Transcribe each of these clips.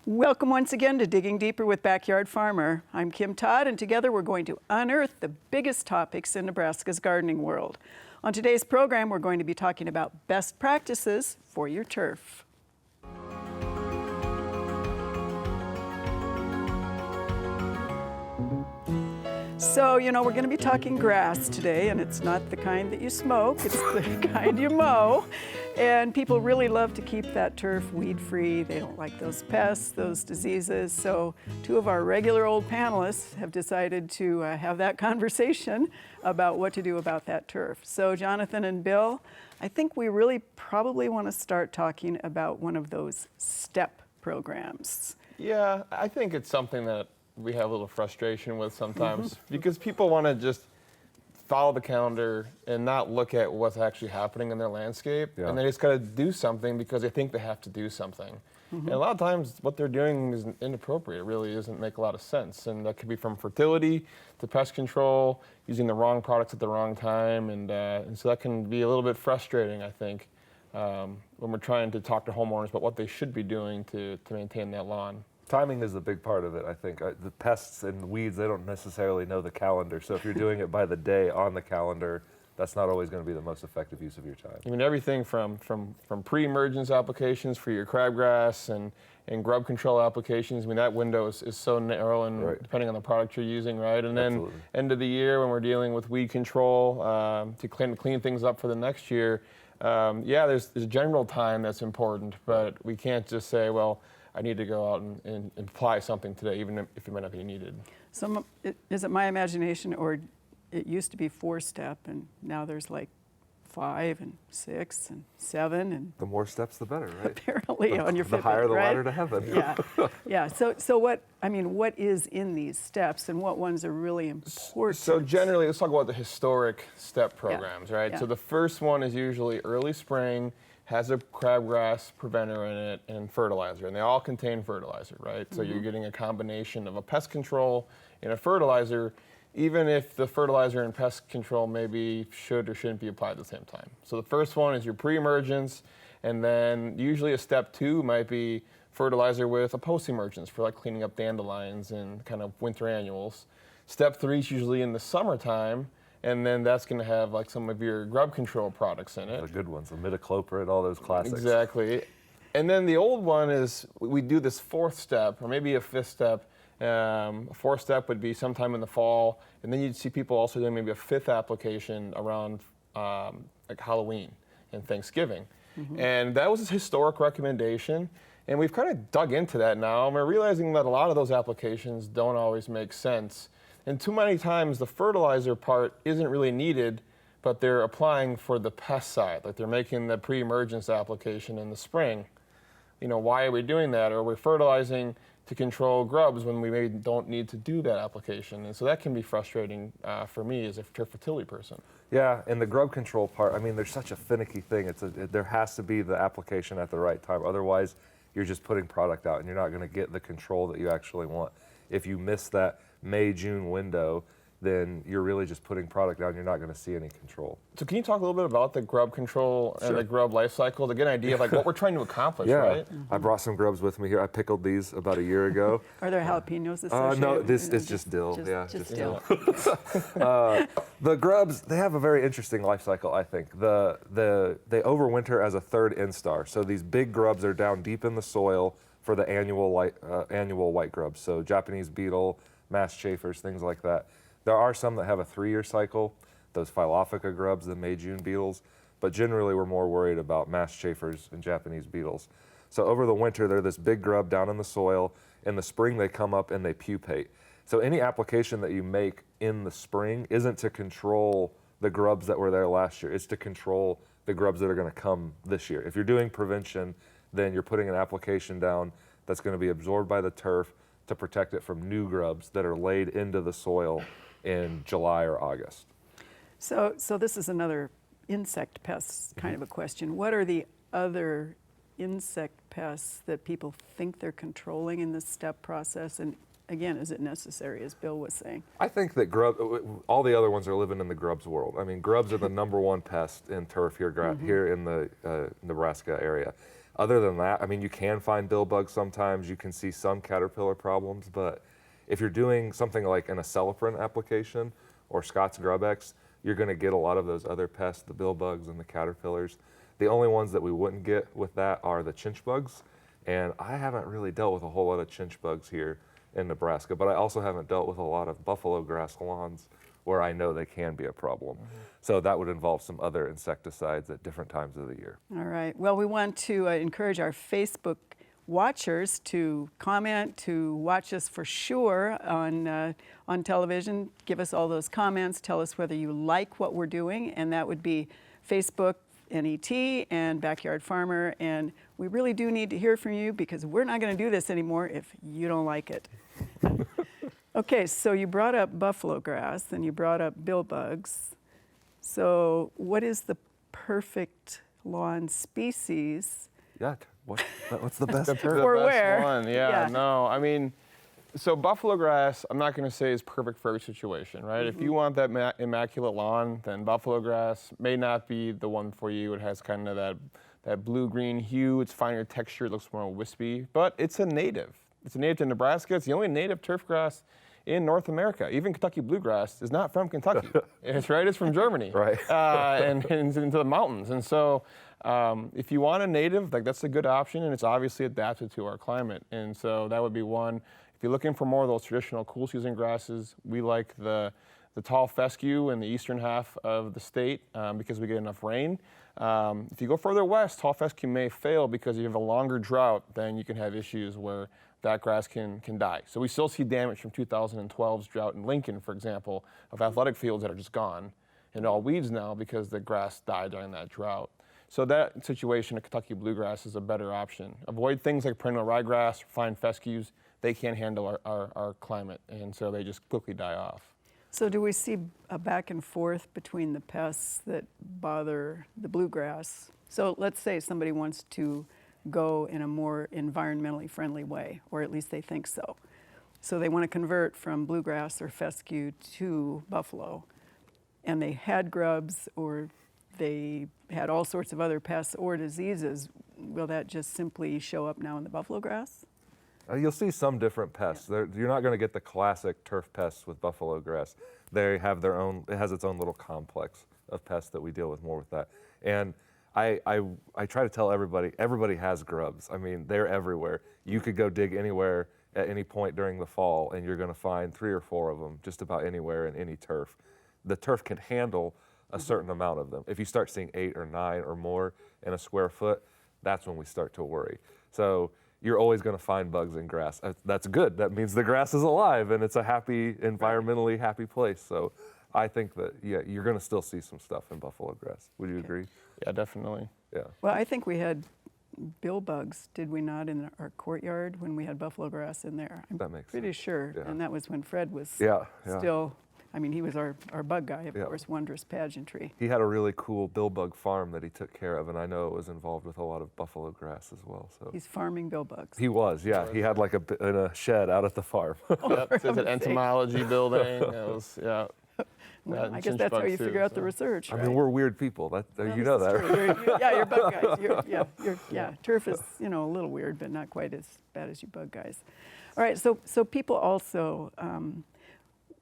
Welcome once again to Digging Deeper with Backyard Farmer. I'm Kim Todd, and together we're going to unearth the biggest topics in Nebraska's gardening world. On today's program, we're going to be talking about best practices for your turf. So, we're going to be talking grass today, and it's not the kind that you smoke, it's the kind you mow. And people really love to keep that turf weed-free. They don't like those pests, those diseases. So two of our regular old panelists have decided to have that conversation about what to do about that turf. So Jonathan and Bill, I think we really probably want to start talking about one of those STEP programs. Yeah, I think it's something that we have a little frustration with sometimes because people want to just follow the calendar and not look at what's actually happening in their landscape. Yeah. And they just got to do something because they think they have to do something. And a lot of times what they're doing is inappropriate. It really doesn't make a lot of sense. And that could be from fertility to pest control, using the wrong products at the wrong time. And so that can be a little bit frustrating, I think, when we're trying to talk to homeowners about what they should be doing to maintain that lawn. Timing is a big part of it, I think. The pests and weeds, they don't necessarily know the calendar. So if you're doing it by the day on the calendar, that's not always going to be the most effective use of your time. I mean, everything from pre-emergence applications for your crabgrass and grub control applications. I mean, that window is so narrow, and right, depending on the product you're using, right? And then absolutely, end of the year when we're dealing with weed control to clean things up for the next year. Yeah, there's general time that's important, but we can't just say, well, I need to go out and apply something today, even if it might not be needed. So is it my imagination, or it used to be 4-step, and now there's like 5 and 6 and 7, and the more steps, the better, right? Apparently, on your Fitbit, the higher the right? ladder to heaven. Yeah, yeah. So what is in these steps, and what ones are really important? So generally, let's talk about the historic STEP programs, right? Yeah. So the first one is usually early spring, has a crabgrass preventer in it and fertilizer, and they all contain fertilizer, right? So you're getting a combination of a pest control and a fertilizer, even if the fertilizer and pest control maybe should or shouldn't be applied at the same time. So the first one is your pre-emergence, and then usually a step 2 might be fertilizer with a post-emergence for like cleaning up dandelions and kind of winter annuals. Step 3 is usually in the summertime, and then that's going to have like some of your grub control products in it. The good ones, imidacloprid, all those classics. Exactly. And then the old one is we do this 4th step, or maybe a 5th step. A 4th step would be sometime in the fall, and then you'd see people also doing maybe a 5th application around like Halloween and Thanksgiving. And that was a historic recommendation, and we've kind of dug into that now, and we're realizing that a lot of those applications don't always make sense. And too many times the fertilizer part isn't really needed, but they're applying for the pest side, like they're making the pre-emergence application in the spring. Why are we doing that? Or we're fertilizing to control grubs when we maybe don't need to do that application. And so that can be frustrating for me as a turf fertility person. Yeah, and the grub control part, I mean, there's such a finicky thing. There has to be the application at the right time. Otherwise, you're just putting product out and you're not going to get the control that you actually want. If you miss that May-June window, then you're really just putting product out and you're not going to see any control. So can you talk a little bit about the grub control and the grub life cycle to get an idea of like what we're trying to accomplish, right? I brought some grubs with me here. I pickled these about a year ago. Are there jalapenos associated? No, this is just dill. Just dill. The grubs, they have a very interesting life cycle, I think. They overwinter as a 3rd instar. So these big grubs are down deep in the soil for the annual white grubs. So Japanese beetle, mast chafers, things like that. There are some that have a 3-year cycle, those Phylophica grubs, the May-June beetles, but generally we're more worried about mast chafers and Japanese beetles. So over the winter, they're this big grub down in the soil. In the spring, they come up and they pupate. So any application that you make in the spring isn't to control the grubs that were there last year. It's to control the grubs that are going to come this year. If you're doing prevention, then you're putting an application down that's going to be absorbed by the turf to protect it from new grubs that are laid into the soil in July or August. So this is another insect pests kind of a question. What are the other insect pests that people think they're controlling in this step process? And again, is it necessary, as Bill was saying? I think that all the other ones are living in the grubs world. I mean, grubs are the #1 pest in turf here in the Nebraska area. Other than that, I mean, you can find bill bugs sometimes. You can see some caterpillar problems, but if you're doing something like an acelepryn application or Scott's GrubX, you're going to get a lot of those other pests, the bill bugs and the caterpillars. The only ones that we wouldn't get with that are the chinch bugs, and I haven't really dealt with a whole lot of chinch bugs here in Nebraska, but I also haven't dealt with a lot of buffalo grass lawns where I know they can be a problem. So that would involve some other insecticides at different times of the year. All right. Well, we want to encourage our Facebook watchers to comment, to watch us for sure on television. Give us all those comments. Tell us whether you like what we're doing, and that would be Facebook, NET, and Backyard Farmer. And we really do need to hear from you because we're not going to do this anymore if you don't like it. Okay, so you brought up buffalo grass and you brought up bill bugs. So what is the perfect lawn species? Yeah, what's the best? The For best where? one, yeah, Yeah. no, I mean, so buffalo grass, I'm not going to say is perfect for every situation, right? If you want that immaculate lawn, then buffalo grass may not be the one for you. It has kind of that blue-green hue. It's finer texture. It looks more wispy, but it's a native. It's a native to Nebraska. It's the only native turf grass in North America. Even Kentucky bluegrass is not from Kentucky. It's from Germany. Right. And into the mountains. And so if you want a native, like that's a good option, and it's obviously adapted to our climate. And so that would be one. If you're looking for more of those traditional cool season grasses, we like the tall fescue in the eastern half of the state because we get enough rain. If you go further west, tall fescue may fail because you have a longer drought, then you can have issues where that grass can die. So we still see damage from 2012's drought in Lincoln, for example, of athletic fields that are just gone and all weeds now because the grass died during that drought. So that situation of Kentucky bluegrass is a better option. Avoid things like perennial ryegrass, fine fescues. They can't handle our climate, and so they just quickly die off. So do we see a back and forth between the pests that bother the bluegrass? So let's say somebody wants to go in a more environmentally friendly way, or at least they think so. So they want to convert from bluegrass or fescue to buffalo, and they had grubs or they had all sorts of other pests or diseases. Will that just simply show up now in the buffalo grass? You'll see some different pests. You're not going to get the classic turf pests with buffalo grass. They have their own, it has its own little complex of pests that we deal with more with that. And I try to tell everybody has grubs. I mean, they're everywhere. You could go dig anywhere at any point during the fall and you're going to find 3 or 4 of them just about anywhere in any turf. The turf can handle a certain amount of them. If you start seeing 8 or 9 or more in a square foot, that's when we start to worry. So you're always going to find bugs in grass. That's good. That means the grass is alive and it's a happy, environmentally happy place. So I think that, yeah, you're going to still see some stuff in buffalo grass. Would you agree? Yeah, definitely. Yeah. Well, I think we had bill bugs, did we not, in our courtyard when we had buffalo grass in there? I'm That makes pretty sense. sure. Yeah. And that was when Fred was Yeah. still, I mean, he was our bug guy, of Yeah. course, wondrous pageantry. He had a really cool bill bug farm that he took care of, and I know it was involved with a lot of buffalo grass as well. So He's farming bill bugs. he was, yeah. He had like in a shed out at the farm. Yep, it's an heaven's sake. entomology building. It was, yeah. Well, and I guess chinch that's how bugs you too, figure out the so. research, I right? mean, we're weird people. That Well, you know this that, is right? true. You're bug guys. Turf is, a little weird, but not quite as bad as you bug guys. All right, so people also,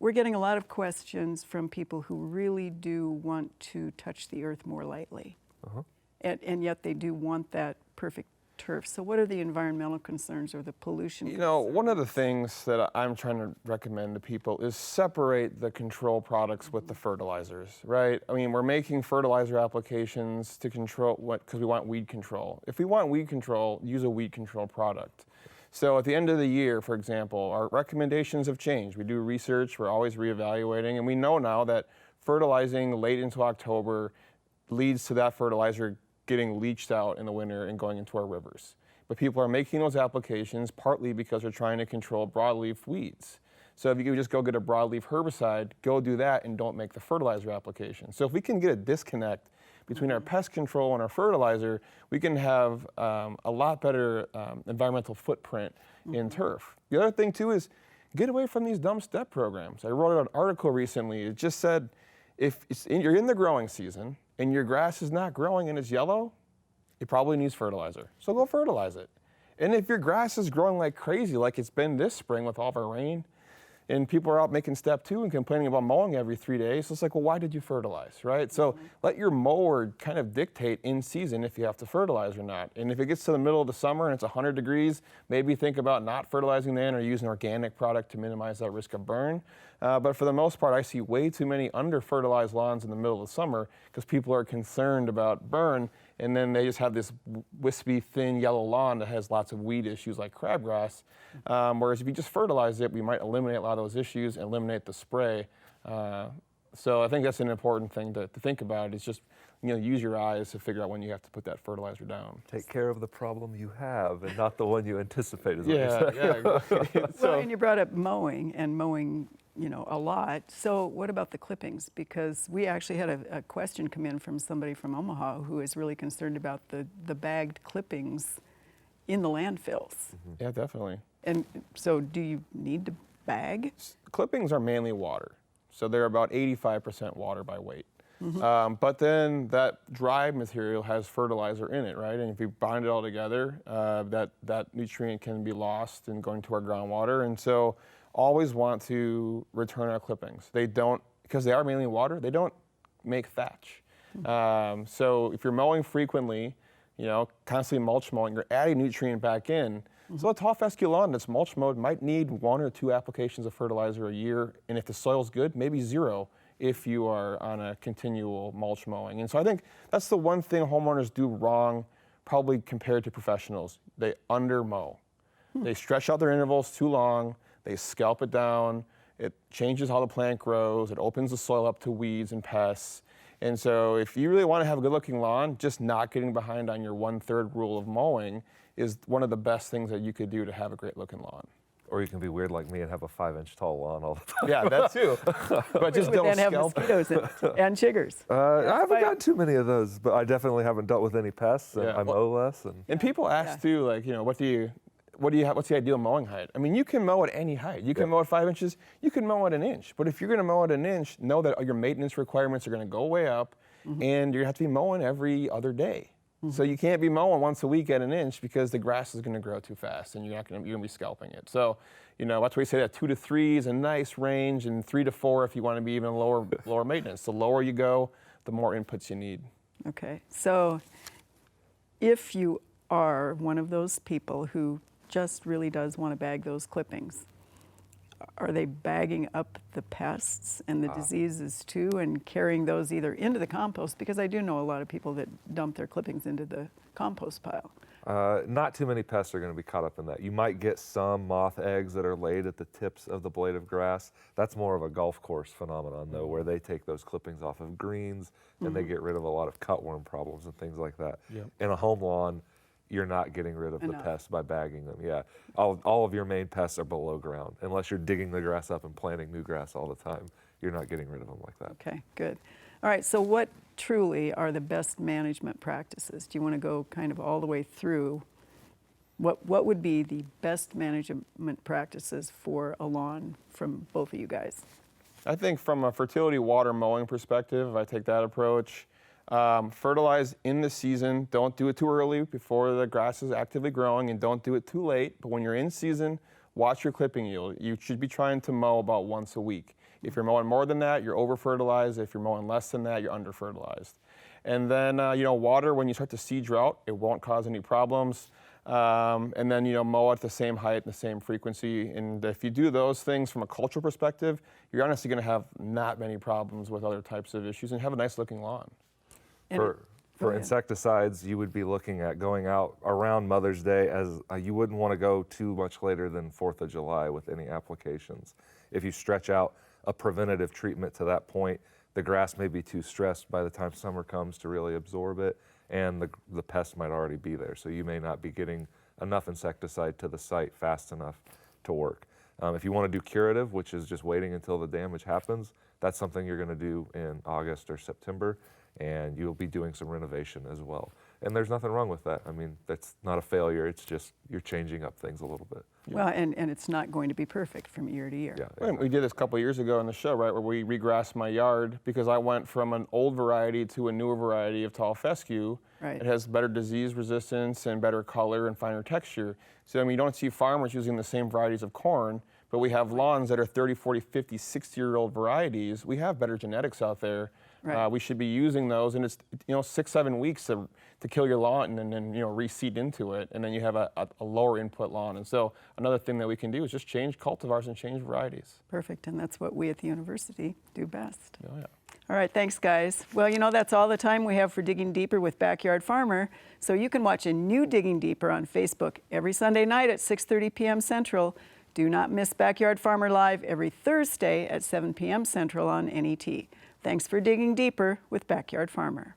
we're getting a lot of questions from people who really do want to touch the earth more lightly. Uh-huh. And yet they do want that perfect turf. So what are the environmental concerns or the pollution You know, concerns? one of the things that I'm trying to recommend to people is separate the control products with the fertilizers, right? I mean, we're making fertilizer applications to control because we want weed control. If we want weed control, use a weed control product. So at the end of the year, for example, our recommendations have changed. We do research, we're always reevaluating, and we know now that fertilizing late into October leads to that fertilizer getting leached out in the winter and going into our rivers. But people are making those applications partly because they're trying to control broadleaf weeds. So if you could just go get a broadleaf herbicide, go do that and don't make the fertilizer application. So if we can get a disconnect between our pest control and our fertilizer, we can have a lot better environmental footprint in turf. The other thing too is get away from these dumb step programs. I wrote an article recently. It just said if you're in the growing season and your grass is not growing and it's yellow, it probably needs fertilizer. So go fertilize it. And if your grass is growing like crazy, like it's been this spring with all of our rain, and people are out making step 2 and complaining about mowing every 3 days, it's like, well, why did you fertilize, right? So let your mower kind of dictate in season if you have to fertilize or not. And if it gets to the middle of the summer and it's 100 degrees, maybe think about not fertilizing then or using organic product to minimize that risk of burn. But for the most part, I see way too many under-fertilized lawns in the middle of the summer because people are concerned about burn, and then they just have this wispy, thin yellow lawn that has lots of weed issues like crabgrass. Whereas if you just fertilize it, we might eliminate a lot of those issues and eliminate the spray. So I think that's an important thing to think about, is just use your eyes to figure out when you have to put that fertilizer down. Take care of the problem you have and not the one you anticipate. Is what Yeah, you're saying. yeah. Exactly. Well, and you brought up mowing and mowing, a lot. So what about the clippings? Because we actually had a question come in from somebody from Omaha who is really concerned about the bagged clippings in the landfills. Yeah, definitely. And so do you need to bag? Clippings are mainly water. So they're about 85% water by weight. But then that dry material has fertilizer in it, right? And if you bind it all together, that nutrient can be lost and go into our groundwater. And so always want to return our clippings. They don't, because they are mainly water, they don't make thatch. So if you're mowing frequently, constantly mulch mowing, you're adding nutrient back in. So a tall fescue lawn that's mulch mowed might need 1 or 2 applications of fertilizer a year. And if the soil's good, maybe 0 if you are on a continual mulch mowing. And so I think that's the one thing homeowners do wrong, probably compared to professionals. They under mow. They stretch out their intervals too long. They scalp it down. It changes how the plant grows. It opens the soil up to weeds and pests. And so if you really want to have a good looking lawn, just not getting behind on your 1/3 rule of mowing is one of the best things that you could do to have a great looking lawn. Or you can be weird like me and have a 5-inch tall lawn all the time. Yeah, that too. But just Would don't then have scalp. mosquitoes in it and chiggers. I haven't fine. got too many of those, but I definitely haven't dealt with any pests. And Yeah. I mow less. And And people ask too, like, what's the ideal mowing height? I mean, you can mow at any height. You can mow at 5 inches. You can mow at 1 inch. But if you're going to mow at 1 inch, know that your maintenance requirements are going to go way up, and you're going to have to be mowing every other day. So you can't be mowing once a week at 1 inch because the grass is going to grow too fast, and you're going to be scalping it. So, that's why we say that 2 to 3 is a nice range, and 3 to 4 if you want to be even lower maintenance. The lower you go, the more inputs you need. Okay, so if you are one of those people who just really does want to bag those clippings, are they bagging up the pests and the diseases too and carrying those either into the compost? Because I do know a lot of people that dump their clippings into the compost pile. not too many pests are going to be caught up in that. You might get some moth eggs that are laid at the tips of the blade of grass. That's more of a golf course phenomenon, though, where they take those clippings off of greens and they get rid of a lot of cutworm problems and things like that. Yep. In a home lawn, you're not getting rid of the Enough. pests by bagging them. Yeah, all of your main pests are below ground. Unless you're digging the grass up and planting new grass all the time, you're not getting rid of them like that. Okay, good. All right, so what truly are the best management practices? Do you want to go kind of all the way through? What would be the best management practices for a lawn from both of you guys? I think from a fertility water mowing perspective, if I take that approach, fertilize in the season. Don't do it too early before the grass is actively growing, and don't do it too late. But when you're in season, watch your clipping yield. You should be trying to mow about once a week. If you're mowing more than that, you're over-fertilized. If you're mowing less than that, you're under-fertilized. And then, water, when you start to see drought, it won't cause any problems. And then, mow at the same height and the same frequency. And if you do those things from a cultural perspective, you're honestly going to have not many problems with other types of issues and have a nice looking lawn. And For go ahead. insecticides, you would be looking at going out around Mother's Day, as you wouldn't want to go too much later than 4th of July with any applications. If you stretch out a preventative treatment to that point, the grass may be too stressed by the time summer comes to really absorb it, and the pest might already be there. So you may not be getting enough insecticide to the site fast enough to work. If you want to do curative, which is just waiting until the damage happens, that's something you're going to do in August or September, and you'll be doing some renovation as well. And there's nothing wrong with that. I mean, that's not a failure. It's just you're changing up things a little bit. Well, and it's not going to be perfect from year to year. Yeah. Right, we did this a couple years ago on the show, right, where we regrassed my yard because I went from an old variety to a newer variety of tall fescue. Right. It has better disease resistance and better color and finer texture. So I mean, you don't see farmers using the same varieties of corn, but we have lawns that are 30, 40, 50, 60-year-old varieties. We have better genetics out there. Right. We should be using those, and it's 6-7 weeks to kill your lawn and then reseed into it, and then you have a lower input lawn. And so another thing that we can do is just change cultivars and change varieties. Perfect, and that's what we at the university do best. Oh, yeah. All right, thanks guys. Well, that's all the time we have for Digging Deeper with Backyard Farmer. So you can watch a new Digging Deeper on Facebook every Sunday night at 6:30 p.m. Central. Do not miss Backyard Farmer Live every Thursday at 7 p.m. Central on NET. Thanks for digging deeper with Backyard Farmer.